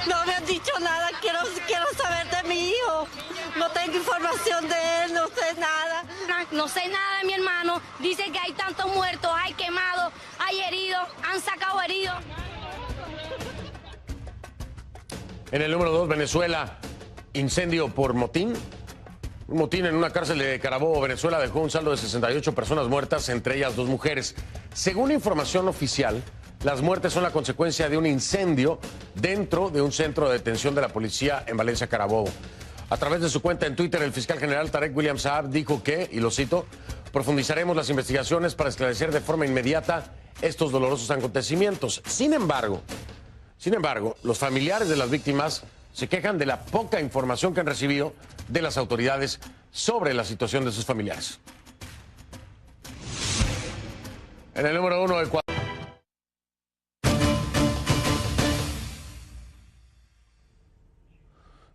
No me han dicho nada, quiero saber de mi hijo. No tengo información de él, no sé nada. No sé nada de mi hermano. Dice que hay tantos muertos, hay quemados, hay heridos, han sacado heridos. En el número 2, Venezuela, incendio por motín. Un motín en una cárcel de Carabobo, Venezuela, dejó un saldo de 68 personas muertas, entre ellas 2 mujeres. Según información oficial, las muertes son la consecuencia de un incendio dentro de un centro de detención de la policía en Valencia, Carabobo. A través de su cuenta en Twitter, el fiscal general Tarek William Saab dijo que, y lo cito, profundizaremos las investigaciones para esclarecer de forma inmediata estos dolorosos acontecimientos. Sin embargo, los familiares de las víctimas se quejan de la poca información que han recibido de las autoridades sobre la situación de sus familiares. En el número 1 del cuadro.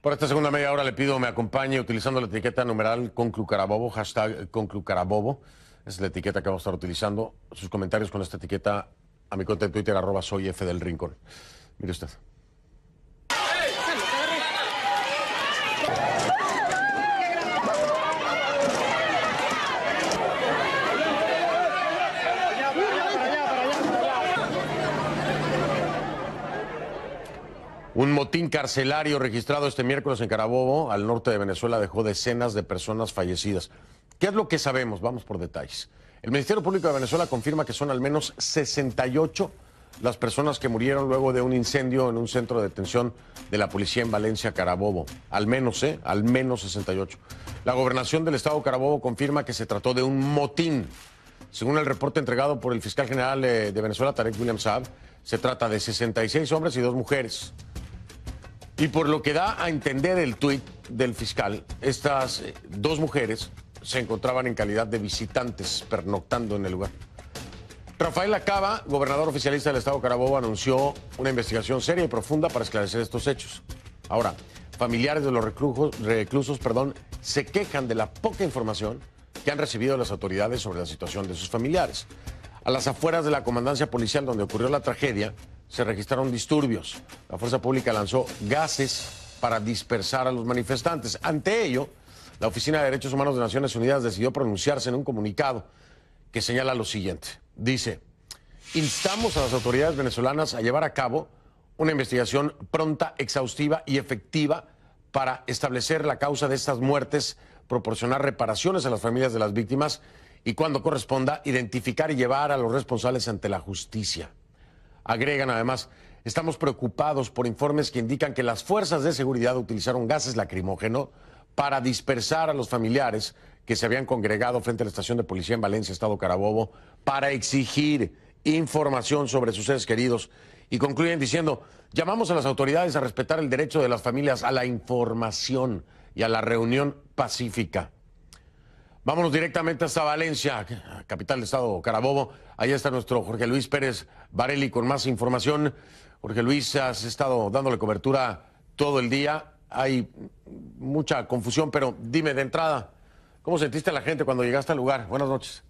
Por esta segunda media hora le pido me acompañe utilizando la etiqueta numeral #ConcluCarabobo, hashtag #ConcluCarabobo. Es la etiqueta que vamos a estar utilizando. Sus comentarios con esta etiqueta a mi cuenta de Twitter, @soyfdelrincón. Mire usted. Un motín carcelario registrado este miércoles en Carabobo, al norte de Venezuela, dejó decenas de personas fallecidas. ¿Qué es lo que sabemos? Vamos por detalles. El Ministerio Público de Venezuela confirma que son al menos 68 las personas que murieron luego de un incendio en un centro de detención de la policía en Valencia, Carabobo. Al menos 68. La gobernación del estado Carabobo confirma que se trató de un motín. Según el reporte entregado por el fiscal general de Venezuela, Tarek William Saab, se trata de 66 hombres y 2 mujeres. Y por lo que da a entender el tuit del fiscal, estas 2 mujeres se encontraban en calidad de visitantes pernoctando en el lugar. Rafael Acaba, gobernador oficialista del estado Carabobo, anunció una investigación seria y profunda para esclarecer estos hechos. Ahora, familiares de los reclusos, se quejan de la poca información que han recibido las autoridades sobre la situación de sus familiares. A las afueras de la comandancia policial donde ocurrió la tragedia, se registraron disturbios. La fuerza pública lanzó gases para dispersar a los manifestantes. Ante ello, la Oficina de Derechos Humanos de Naciones Unidas decidió pronunciarse en un comunicado que señala lo siguiente. Dice, instamos a las autoridades venezolanas a llevar a cabo una investigación pronta, exhaustiva y efectiva para establecer la causa de estas muertes, proporcionar reparaciones a las familias de las víctimas y, cuando corresponda, identificar y llevar a los responsables ante la justicia. Agregan además, estamos preocupados por informes que indican que las fuerzas de seguridad utilizaron gases lacrimógenos para dispersar a los familiares que se habían congregado frente a la estación de policía en Valencia, estado Carabobo, para exigir información sobre sus seres queridos. Y concluyen diciendo, llamamos a las autoridades a respetar el derecho de las familias a la información y a la reunión pacífica. Vámonos directamente hasta Valencia, capital del estado Carabobo. Ahí está nuestro Jorge Luis Pérez Varelli con más información. Jorge Luis, has estado dándole cobertura todo el día. Hay mucha confusión, pero dime de entrada, ¿cómo sentiste a la gente cuando llegaste al lugar? Buenas noches.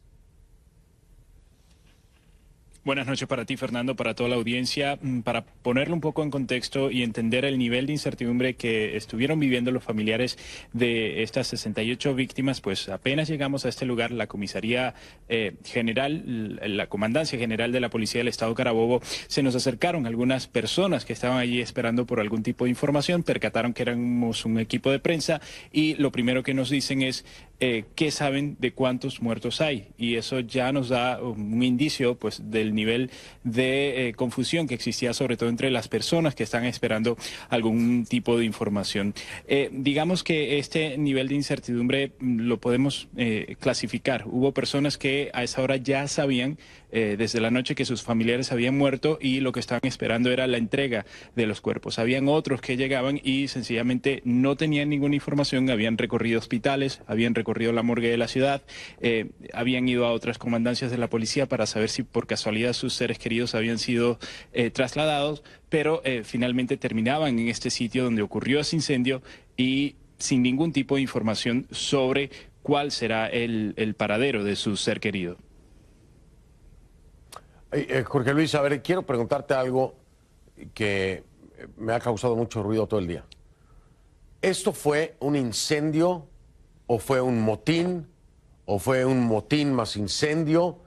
Buenas noches para ti, Fernando, para toda la audiencia. Para ponerlo un poco en contexto y entender el nivel de incertidumbre que estuvieron viviendo los familiares de estas 68 víctimas, pues apenas llegamos a este lugar, la comisaría general, la comandancia general de la policía del estado Carabobo, se nos acercaron algunas personas que estaban allí esperando por algún tipo de información, percataron que éramos un equipo de prensa y lo primero que nos dicen es qué saben de cuántos muertos hay, y eso ya nos da un indicio pues del nivel de confusión que existía sobre todo entre las personas que están esperando algún tipo de información. Digamos que este nivel de incertidumbre lo podemos clasificar. Hubo personas que a esa hora ya sabían desde la noche que sus familiares habían muerto y lo que estaban esperando era la entrega de los cuerpos. Habían otros que llegaban y sencillamente no tenían ninguna información, habían recorrido hospitales, habían recorrido la morgue de la ciudad, habían ido a otras comandancias de la policía para saber si por casualidad sus seres queridos habían sido trasladados, pero finalmente terminaban en este sitio donde ocurrió ese incendio y sin ningún tipo de información sobre cuál será el paradero de su ser querido. Jorge Luis, a ver, quiero preguntarte algo que me ha causado mucho ruido todo el día. ¿Esto fue un incendio o fue un motín o fue un motín más incendio?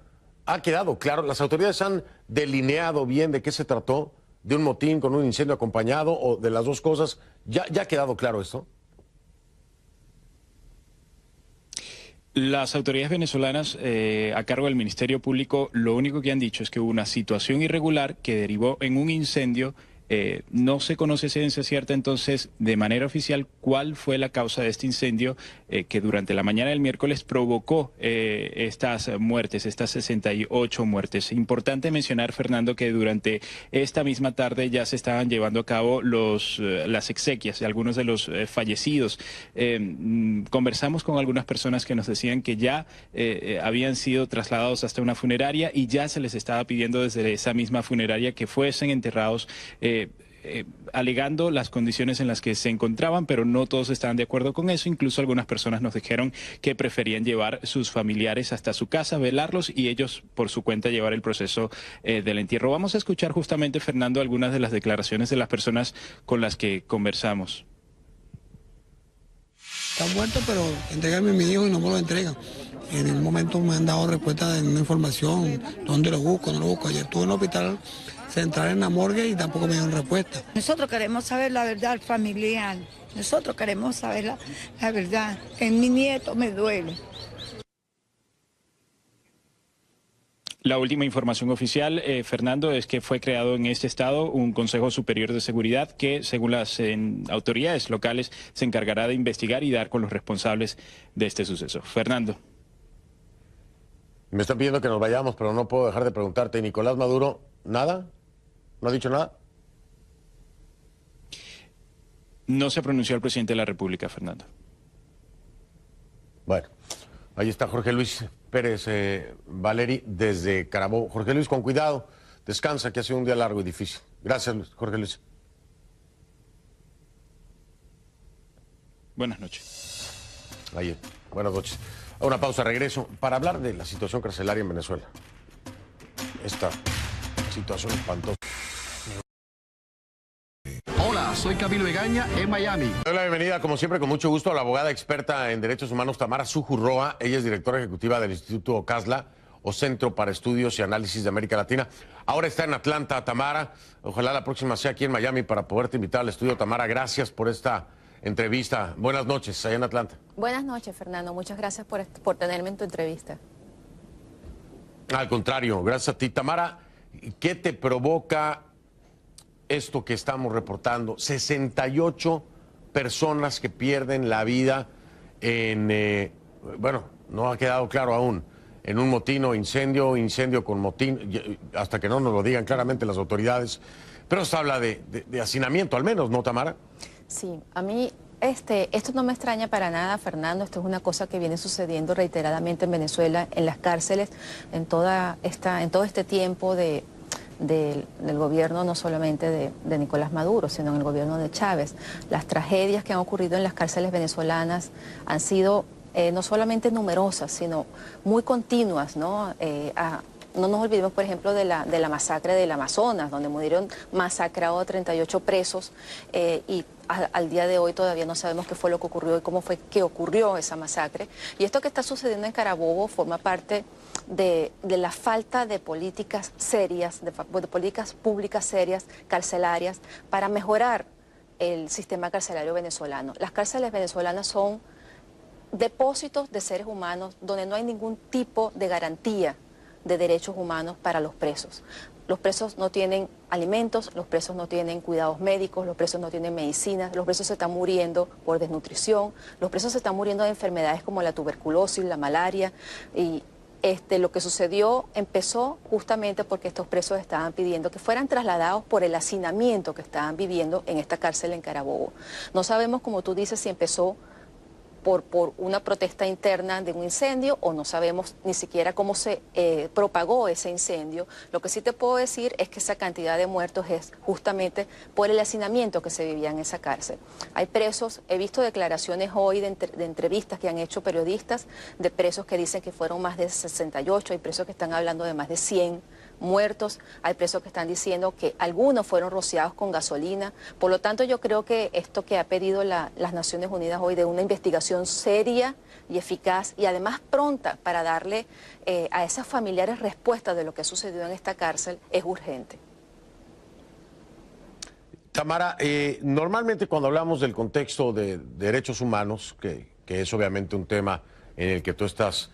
Ha quedado claro, las autoridades han delineado bien de qué se trató, de un motín con un incendio acompañado o de las dos cosas. ¿Ya ha quedado claro esto? Las autoridades venezolanas a cargo del Ministerio Público lo único que han dicho es que hubo una situación irregular que derivó en un incendio. No se conoce ciencia cierta entonces de manera oficial cuál fue la causa de este incendio que durante la mañana del miércoles provocó estas muertes, estas 68 muertes. Importante mencionar, Fernando, que durante esta misma tarde ya se estaban llevando a cabo las exequias de algunos de los fallecidos. Conversamos con algunas personas que nos decían que ya habían sido trasladados hasta una funeraria y ya se les estaba pidiendo desde esa misma funeraria que fuesen enterrados alegando las condiciones en las que se encontraban, pero no todos estaban de acuerdo con eso. Incluso algunas personas nos dijeron que preferían llevar sus familiares hasta su casa, velarlos y ellos por su cuenta llevar el proceso del entierro. Vamos a escuchar justamente, Fernando, algunas de las declaraciones de las personas con las que conversamos. Está muerto, pero entregarme a mi hijo y no me lo entregan. En el momento me han dado respuesta de una información, dónde lo busco, no lo busco. Ayer estuve en el hospital central en la morgue y tampoco me dieron respuesta. Nosotros queremos saber la verdad familiar, nosotros queremos saber la verdad. En mi nieto me duele. La última información oficial, Fernando, es que fue creado en este estado un Consejo Superior de Seguridad que, según las autoridades locales, se encargará de investigar y dar con los responsables de este suceso. Fernando. Me están pidiendo que nos vayamos, pero no puedo dejar de preguntarte. ¿Nicolás Maduro, nada? ¿No ha dicho nada? No se pronunció el presidente de la República, Fernando. Bueno, ahí está Jorge Luis Pérez Valeri desde Carabobo. Jorge Luis, con cuidado, descansa, que ha sido un día largo y difícil. Gracias, Jorge Luis. Buenas noches. Ahí, buenas noches. A una pausa, regreso para hablar de la situación carcelaria en Venezuela. Esta situación espantosa. Hola, soy Camilo Egaña en Miami. Doy la bienvenida, como siempre, con mucho gusto, a la abogada experta en derechos humanos Tamara Sujurroa. Ella es directora ejecutiva del Instituto CASLA, o Centro para Estudios y Análisis de América Latina. Ahora está en Atlanta, Tamara. Ojalá la próxima sea aquí en Miami para poderte invitar al estudio. Tamara, gracias por esta entrevista. Buenas noches, allá en Atlanta. Buenas noches, Fernando. Muchas gracias por tenerme en tu entrevista. Al contrario, gracias a ti. Tamara, ¿qué te provoca esto que estamos reportando? 68 personas que pierden la vida en, bueno, no ha quedado claro aún, en un motín o incendio, incendio con motín, hasta que no nos lo digan claramente las autoridades. Pero se habla de hacinamiento, al menos, ¿no, Tamara? Sí, a mí esto no me extraña para nada, Fernando. Esto es una cosa que viene sucediendo reiteradamente en Venezuela, en las cárceles, en todo este tiempo del gobierno, no solamente de Nicolás Maduro, sino en el gobierno de Chávez. Las tragedias que han ocurrido en las cárceles venezolanas han sido no solamente numerosas, sino muy continuas, ¿no? No nos olvidemos, por ejemplo, de la masacre del Amazonas, donde murieron masacrados a 38 presos y al día de hoy todavía no sabemos qué fue lo que ocurrió y cómo fue que ocurrió esa masacre. Y esto que está sucediendo en Carabobo forma parte de la falta de políticas serias, de políticas públicas serias, carcelarias, para mejorar el sistema carcelario venezolano. Las cárceles venezolanas son depósitos de seres humanos donde no hay ningún tipo de garantía de derechos humanos para los presos. Los presos no tienen alimentos, los presos no tienen cuidados médicos, los presos no tienen medicinas, los presos se están muriendo por desnutrición, los presos se están muriendo de enfermedades como la tuberculosis, la malaria, y lo que sucedió empezó justamente porque estos presos estaban pidiendo que fueran trasladados por el hacinamiento que estaban viviendo en esta cárcel en Carabobo. No sabemos, como tú dices, si empezó por una protesta interna de un incendio o no sabemos ni siquiera cómo se propagó ese incendio. Lo que sí te puedo decir es que esa cantidad de muertos es justamente por el hacinamiento que se vivía en esa cárcel. Hay presos, he visto declaraciones hoy de entrevistas que han hecho periodistas de presos que dicen que fueron más de 68, hay presos que están hablando de más de 100 muertos, hay presos que están diciendo que algunos fueron rociados con gasolina. Por lo tanto, yo creo que esto que ha pedido las Naciones Unidas hoy de una investigación seria y eficaz y además pronta para darle a esos familiares respuesta de lo que ha sucedido en esta cárcel es urgente. Tamara, normalmente cuando hablamos del contexto de derechos humanos, que es obviamente un tema en el que tú estás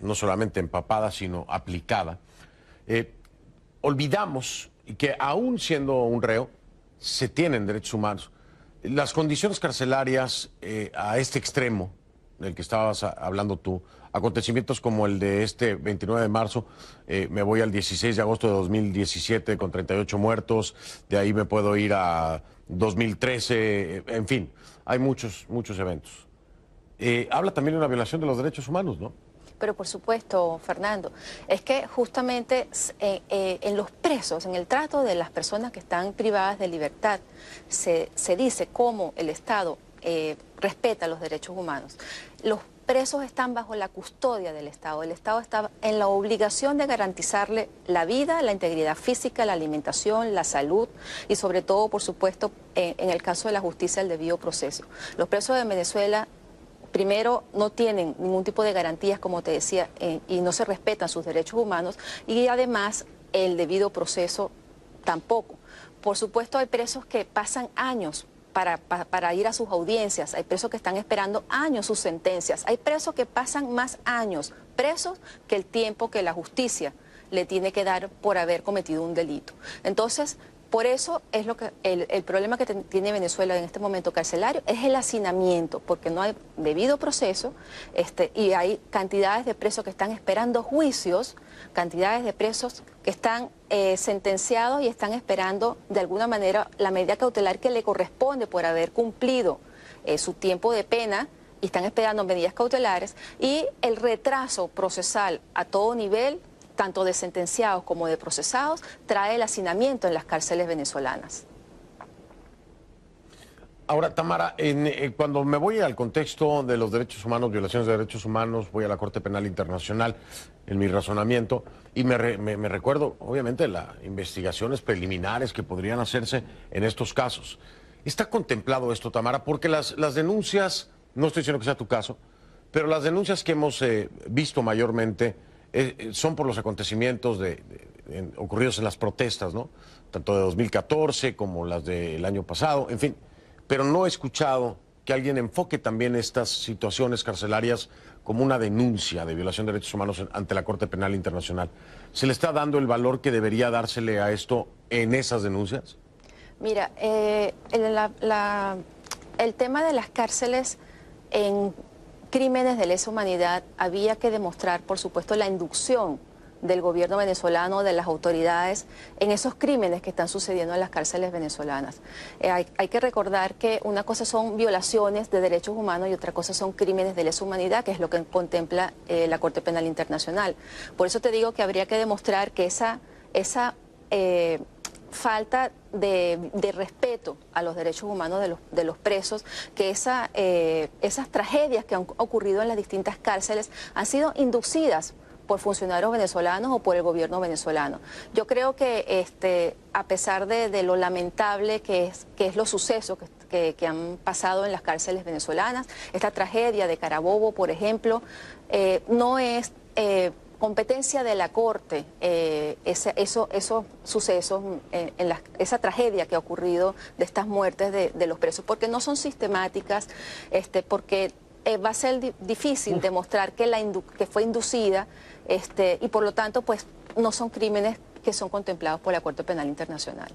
no solamente empapada, sino aplicada, olvidamos que aún siendo un reo, se tienen derechos humanos. Las condiciones carcelarias a este extremo del que estabas hablando tú, acontecimientos como el de este 29 de marzo, me voy al 16 de agosto de 2017 con 38 muertos, de ahí me puedo ir a 2013, en fin, hay muchos eventos. Habla también de una violación de los derechos humanos, ¿no? Pero por supuesto, Fernando, es que justamente en los presos, en el trato de las personas que están privadas de libertad, se dice cómo el Estado respeta los derechos humanos. Los presos están bajo la custodia del Estado. El Estado está en la obligación de garantizarle la vida, la integridad física, la alimentación, la salud y sobre todo, por supuesto, en el caso de la justicia, el debido proceso. Los presos de Venezuela, primero, no tienen ningún tipo de garantías, como te decía, y no se respetan sus derechos humanos, y además el debido proceso tampoco. Por supuesto, hay presos que pasan años para ir a sus audiencias, hay presos que están esperando años sus sentencias, hay presos que pasan más años presos que el tiempo que la justicia le tiene que dar por haber cometido un delito. Entonces, por eso es lo que el problema que tiene Venezuela en este momento carcelario es el hacinamiento, porque no hay debido proceso y hay cantidades de presos que están esperando juicios, cantidades de presos que están sentenciados y están esperando de alguna manera la medida cautelar que le corresponde por haber cumplido su tiempo de pena y están esperando medidas cautelares y el retraso procesal a todo nivel, tanto de sentenciados como de procesados, trae el hacinamiento en las cárceles venezolanas. Ahora, Tamara, cuando me voy al contexto de los derechos humanos, violaciones de derechos humanos, voy a la Corte Penal Internacional en mi razonamiento y me recuerdo, obviamente, las investigaciones preliminares que podrían hacerse en estos casos. ¿Está contemplado esto, Tamara? Porque las denuncias, no estoy diciendo que sea tu caso, pero las denuncias que hemos visto mayormente son por los acontecimientos ocurridos en las protestas, ¿no? Tanto de 2014 como las del año pasado, en fin. Pero no he escuchado que alguien enfoque también estas situaciones carcelarias como una denuncia de violación de derechos humanos ante la Corte Penal Internacional. ¿Se le está dando el valor que debería dársele a esto en esas denuncias? Mira, el tema de las cárceles en crímenes de lesa humanidad había que demostrar, por supuesto, la inducción del gobierno venezolano, de las autoridades, en esos crímenes que están sucediendo en las cárceles venezolanas. Hay que recordar que una cosa son violaciones de derechos humanos y otra cosa son crímenes de lesa humanidad, que es lo que contempla la Corte Penal Internacional. Por eso te digo que habría que demostrar que esa falta de respeto a los derechos humanos de los presos, que esas tragedias que han ocurrido en las distintas cárceles han sido inducidas por funcionarios venezolanos o por el gobierno venezolano. Yo creo que a pesar de lo lamentable que es los sucesos que han pasado en las cárceles venezolanas, esta tragedia de Carabobo, por ejemplo, no es competencia de la Corte esos sucesos, esa tragedia que ha ocurrido de estas muertes de los presos, porque no son sistemáticas, porque va a ser difícil demostrar que fue inducida y por lo tanto pues no son crímenes que son contemplados por la Corte Penal Internacional.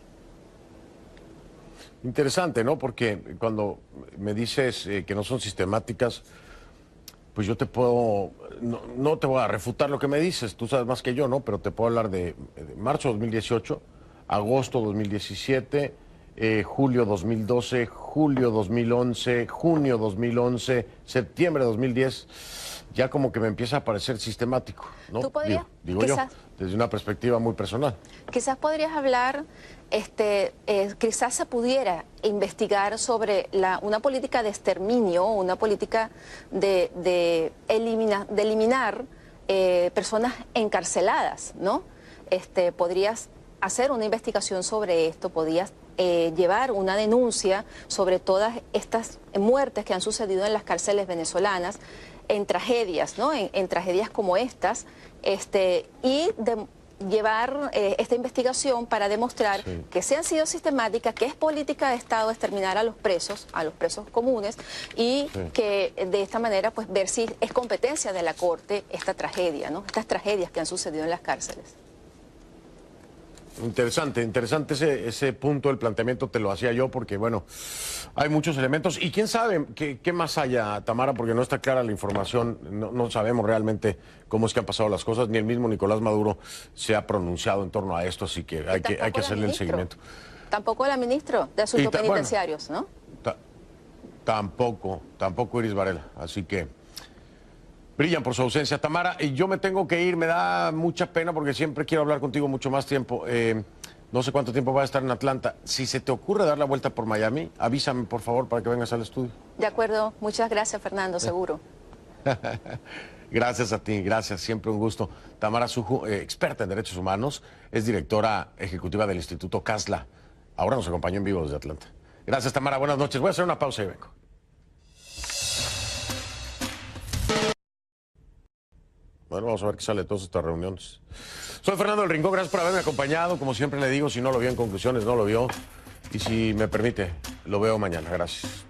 Interesante, ¿no? Porque cuando me dices que no son sistemáticas, pues yo te puedo, no te voy a refutar lo que me dices, tú sabes más que yo, ¿no? Pero te puedo hablar de marzo 2018, agosto 2017, julio 2012, julio 2011, junio 2011, septiembre de 2010, ya como que me empieza a parecer sistemático, ¿no? ¿Tú podrías, digo yo, desde una perspectiva muy personal. Quizás podrías hablar, quizás se pudiera investigar sobre una política de exterminio, una política de eliminar personas encarceladas, ¿no? podrías hacer una investigación sobre esto, podías llevar una denuncia sobre todas estas muertes que han sucedido en las cárceles venezolanas, en tragedias, ¿no? En tragedias como estas, llevar esta investigación para demostrar que se han sido sistemáticas, que es política de Estado exterminar a los presos comunes, y que de esta manera pues ver si es competencia de la Corte esta tragedia, ¿no? Estas tragedias que han sucedido en las cárceles. Interesante ese punto del planteamiento, te lo hacía yo porque, bueno, hay muchos elementos y quién sabe qué más haya, Tamara, porque no está clara la información, no sabemos realmente cómo es que han pasado las cosas, ni el mismo Nicolás Maduro se ha pronunciado en torno a esto, así que hay que hacerle el seguimiento. Tampoco la ministra de Asuntos Penitenciarios, ¿no? Tampoco Iris Varela, así que brillan por su ausencia. Tamara, yo me tengo que ir, me da mucha pena porque siempre quiero hablar contigo mucho más tiempo. No sé cuánto tiempo va a estar en Atlanta. Si se te ocurre dar la vuelta por Miami, avísame por favor para que vengas al estudio. De acuerdo, muchas gracias, Fernando, seguro. Gracias a ti, gracias, siempre un gusto. Tamara Suju, experta en derechos humanos, es directora ejecutiva del Instituto CASLA. Ahora nos acompañó en vivo desde Atlanta. Gracias, Tamara, buenas noches. Voy a hacer una pausa y vengo. Bueno, vamos a ver qué sale de todas estas reuniones. Soy Fernando del Rincón, gracias por haberme acompañado. Como siempre le digo, si no lo vio en conclusiones, no lo vio. Y si me permite, lo veo mañana. Gracias.